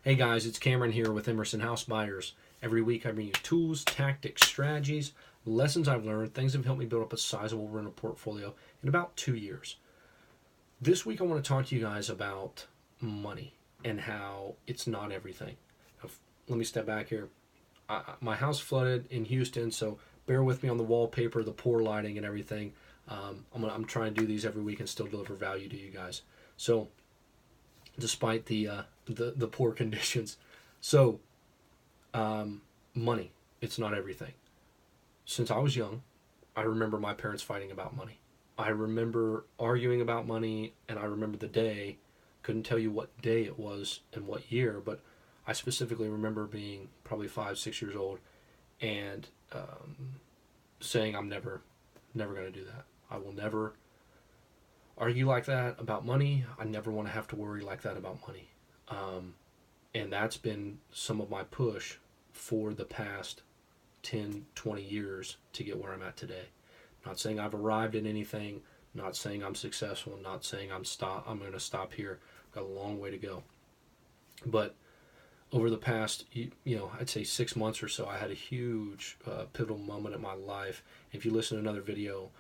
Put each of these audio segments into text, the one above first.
Hey guys, it's Cameron here with Emerson House Buyers. Every week I bring you tools, tactics, strategies, lessons I've learned, things that have helped me build up a sizable rental portfolio in about 2 years. This week I want to talk to you guys about money and how it's not everything. Let me step back here. My house flooded in Houston, so bear with me on the wallpaper, the poor lighting and everything. I'm trying to do these every week and still deliver value to you guys. So despite the poor conditions. So, money, it's not everything. Since I was young, I remember my parents fighting about money. I remember arguing about money, and I remember the day. Couldn't tell you what day it was and what year, but I specifically remember being probably 5, 6 years old and saying, I'm never going to do that. I will never argue like that about money. I never want to have to worry like that about money. And that's been some of my push for the past 10, 20 years to get where I'm at today. Not saying I've arrived at anything, not saying I'm successful, not saying I'm going to stop here. Got a long way to go. But over the past, I'd say 6 months or so, I had a huge pivotal moment in my life. If you listen to another video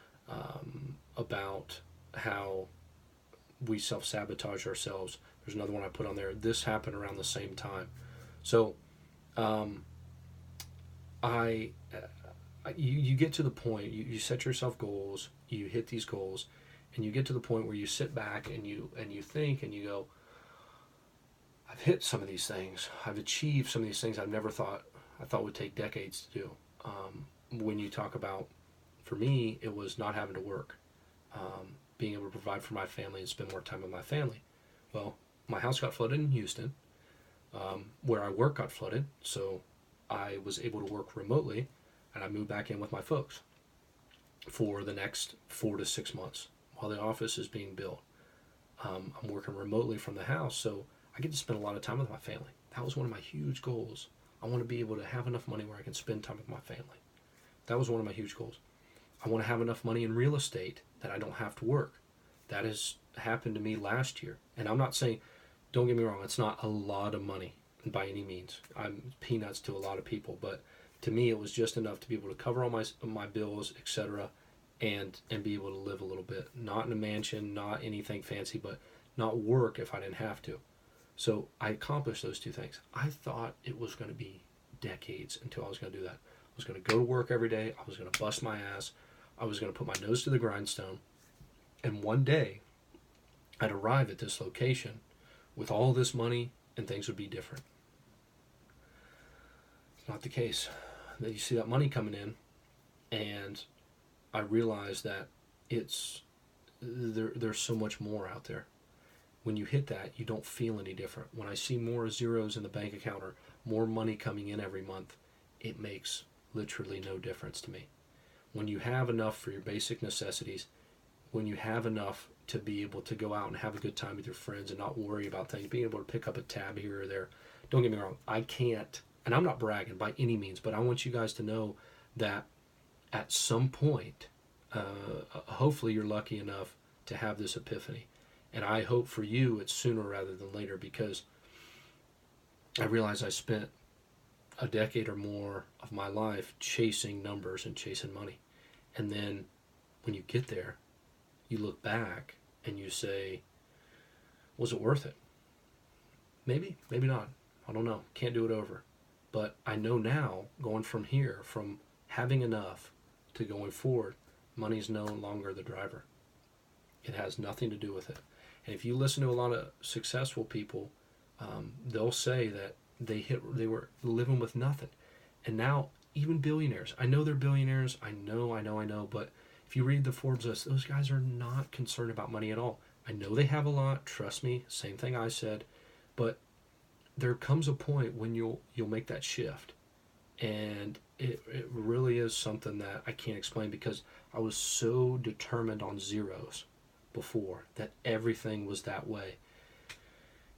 about how we self-sabotage ourselves, there's another one I put on there. This happened around the same time. So you get to the point, you set yourself goals, you hit these goals, and you get to the point where you sit back and you think and you go, I've hit some of these things. I've achieved some of these things I thought would take decades to do. When you talk about, for me, it was not having to work. Being able to provide for my family and spend more time with my family. Well, my house got flooded in Houston. Where I work got flooded, so I was able to work remotely, and I moved back in with my folks for the next 4 to 6 months while the office is being built. I'm working remotely from the house, so I get to spend a lot of time with my family. That was one of my huge goals. I want to be able to have enough money where I can spend time with my family. That was one of my huge goals. I want to have enough money in real estate that I don't have to work. That has happened to me last year. And I'm not saying, don't get me wrong, it's not a lot of money by any means. I'm peanuts to a lot of people, but to me it was just enough to be able to cover all my bills, etc., and be able to live a little bit. Not in a mansion, not anything fancy, but not work if I didn't have to. So I accomplished those two things. I thought it was going to be decades until I was going to do that. I was going to go to work every day. I was going to bust my ass. I was going to put my nose to the grindstone. And one day, I'd arrive at this location with all this money and things would be different. It's not the case. Then you see that money coming in, and I realize that there's so much more out there. When you hit that, you don't feel any different. When I see more zeros in the bank account or more money coming in every month, it makes literally no difference to me. When you have enough for your basic necessities, when you have enough to be able to go out and have a good time with your friends and not worry about things, being able to pick up a tab here or there. Don't get me wrong, I can't, and I'm not bragging by any means, but I want you guys to know that at some point, hopefully you're lucky enough to have this epiphany. And I hope for you it's sooner rather than later, because I realize I spent a decade or more of my life chasing numbers and chasing money. And then when you get there, you look back and you say, was it worth it? Maybe, maybe not. I don't know. Can't do it over. But I know now, going from here, from having enough to going forward, money's no longer the driver. It has nothing to do with it. And if you listen to a lot of successful people, they'll say that they were living with nothing. And now, even billionaires, I know they're billionaires, I know, but if you read the Forbes list, those guys are not concerned about money at all. I know they have a lot, trust me, same thing I said, but there comes a point when you'll make that shift. And it really is something that I can't explain, because I was so determined on zeros before that everything was that way.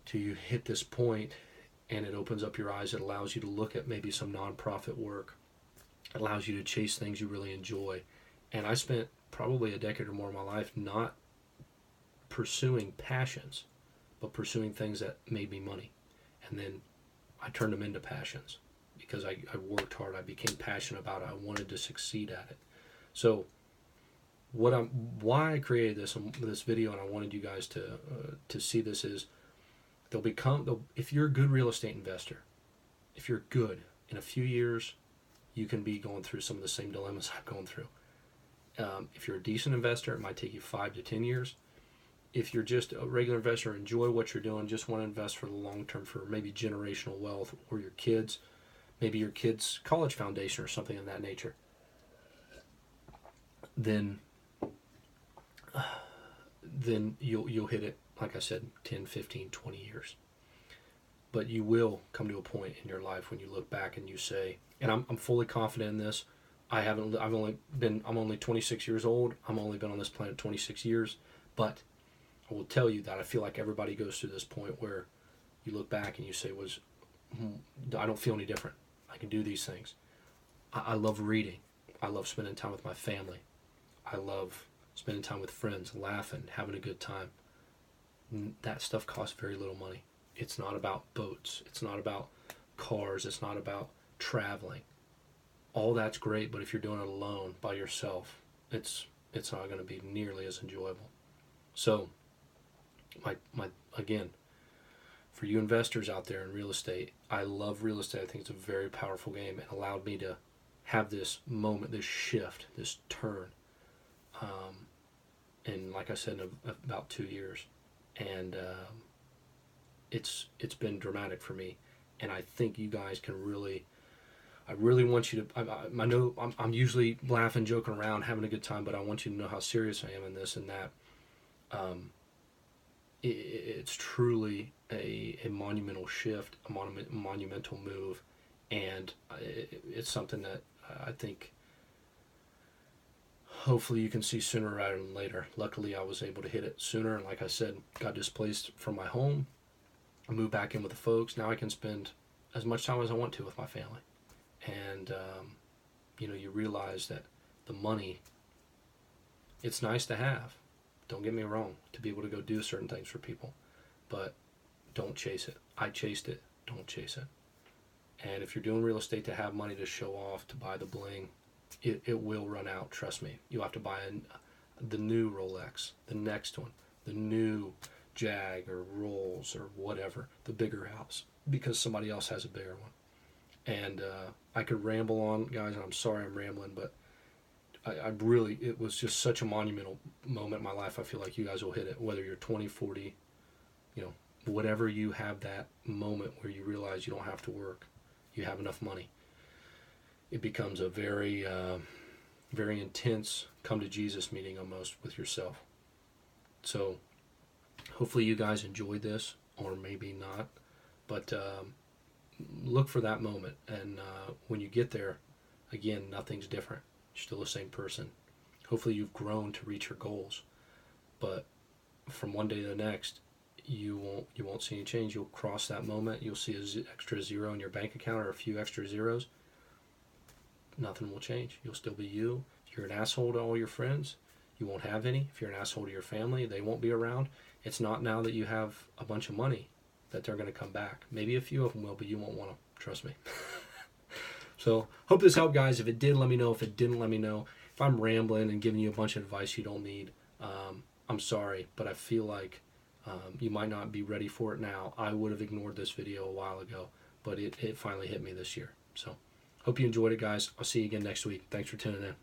Till you hit this point and it opens up your eyes, it allows you to look at maybe some nonprofit work. It allows you to chase things you really enjoy. And I spent probably a decade or more of my life not pursuing passions, but pursuing things that made me money. And then I turned them into passions because I worked hard. I became passionate about it. I wanted to succeed at it. So why I created this video, and I wanted you guys to see this, is if you're a good real estate investor, if you're good, in a few years you can be going through some of the same dilemmas I've gone through. If you're a decent investor, it might take you 5 to 10 years. If you're just a regular investor, enjoy what you're doing, just want to invest for the long term, for maybe generational wealth, or your kids, maybe your kids' college foundation or something of that nature, then you'll hit it, like I said, 10, 15, 20 years. But you will come to a point in your life when you look back and you say, and I'm fully confident in this. I'm only 26 years old. I'm only been on this planet 26 years, but I will tell you that I feel like everybody goes through this point where you look back and you say, I don't feel any different. I can do these things. I love reading. I love spending time with my family. I love spending time with friends, laughing, having a good time. That stuff costs very little money. It's not about boats. It's not about cars. It's not about traveling. All that's great, but if you're doing it alone, by yourself, it's not going to be nearly as enjoyable. So, again, for you investors out there in real estate, I love real estate. I think it's a very powerful game. It allowed me to have this moment, this shift, this turn, in, like I said, in about 2 years. And it's been dramatic for me. And I think you guys can really, I really want you to, I know I'm usually laughing, joking around, having a good time, but I want you to know how serious I am in this and that. It's truly a monumental shift, a monumental move, and it's something that I think hopefully you can see sooner rather than later. Luckily, I was able to hit it sooner, and like I said, got displaced from my home. I moved back in with the folks. Now I can spend as much time as I want to with my family. And, you realize that the money, it's nice to have. Don't get me wrong, to be able to go do certain things for people. But don't chase it. I chased it. Don't chase it. And if you're doing real estate to have money to show off, to buy the bling, it will run out. Trust me. You'll have to buy the new Rolex, the next one, the new Jag or Rolls or whatever, the bigger house, because somebody else has a bigger one. And I could ramble on, guys, and I'm sorry I'm rambling, but it was just such a monumental moment in my life. I feel like you guys will hit it, whether you're 20, 40, whatever, you have that moment where you realize you don't have to work, you have enough money. It becomes a very, very intense come to Jesus meeting almost with yourself. So hopefully you guys enjoyed this, or maybe not, but look for that moment. And when you get there, again, nothing's different. You're still the same person. Hopefully you've grown to reach your goals, but from one day to the next, you won't see any change. You'll cross that moment. You'll see an extra zero in your bank account or a few extra zeros. Nothing will change. You'll still be you. If you're an asshole to all your friends, you won't have any. If you're an asshole to your family, they won't be around. It's not now that you have a bunch of money that they're going to come back. Maybe a few of them will, but you won't want them. Trust me. So, hope this helped, guys. If it did, let me know. If it didn't, let me know. If I'm rambling and giving you a bunch of advice you don't need, I'm sorry, but I feel like you might not be ready for it now. I would have ignored this video a while ago, but it finally hit me this year. So, hope you enjoyed it, guys. I'll see you again next week. Thanks for tuning in.